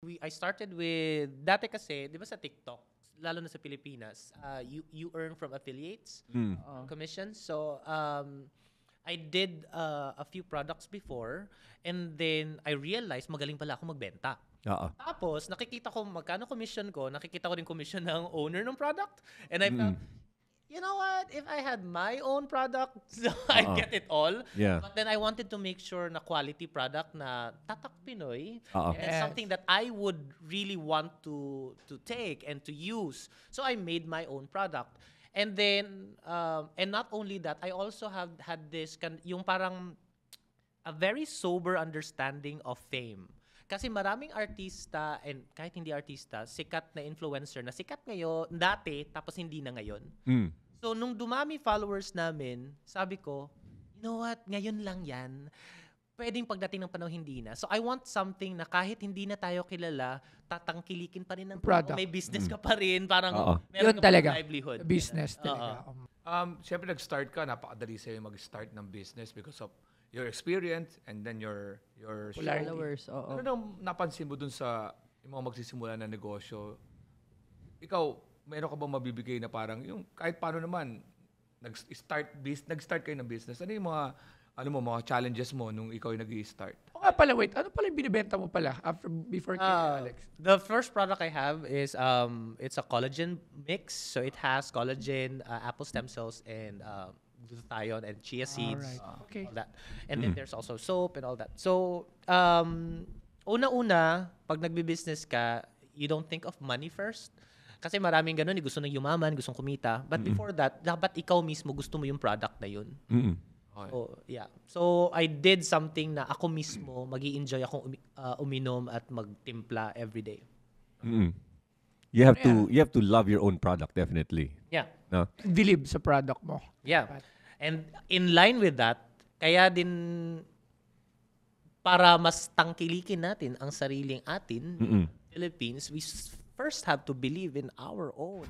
I started with, dati kasi, di ba sa TikTok, lalo na sa Pilipinas, you earn from affiliates, commissions. So, I did a few products before, and then I realized magaling pala ako magbenta. Tapos, nakikita ko magkano commission ko, nakikita ko din commission ng owner ng product, and I felt, you know what? If I had my own product, I'd get it all. Yeah. But then I wanted to make sure na quality product na tatak Pinoy. And Yes. something that I would really want to take and to use. So I made my own product. And then, and not only that, I also have had this, yung parang a very sober understanding of fame. Kasi maraming artista, and kahit hindi artista, sikat na influencer na sikat ngayon, dati, tapos hindi na ngayon. So, nung dumami followers namin, sabi ko, you know what, ngayon lang yan. Pwedeng pagdating ng panahon hindi na. So, I want something na kahit hindi na tayo kilala, tatangkilikin pa rin ng Product. may business ka pa rin. Parang meron Yun ka pa talaga. livelihood. Business talaga. Siyempre nag-start ka, napakadali sa'yo mag-start ng business because of your experience and then your Followers, oo. Ano nang napansin mo dun sa yung mga magsisimula na negosyo? Ikaw, mayroon ka bang mabibigay na parang yung kahit paano naman nag-start kayo ng business? Ano yung mga challenges mo nung ikaw yung nag-i-start? O nga pala, wait. Ano pala yung binibenta mo pala before kay Alex? The first product I have is it's a collagen mix. So it has collagen, apple stem cells, and glutathione and chia seeds. Alright. Okay. All that. And then there's also soap and all that. So una-una, pag nagbi-business ka, you don't think of money first. Kasi maraming ganun, gusto nang yumaman, gustong kumita. But before that, dapat ikaw mismo gusto mo yung product na yun. So, yeah. So, I did something na ako mismo, magi-enjoy akong uminom at magtimpla every day. You have to love your own product, definitely. Yeah. No? Dilib sa product mo. Yeah. And in line with that, kaya din para mas tangkilikin natin ang sariling atin, Philippines, we first have to believe in our own.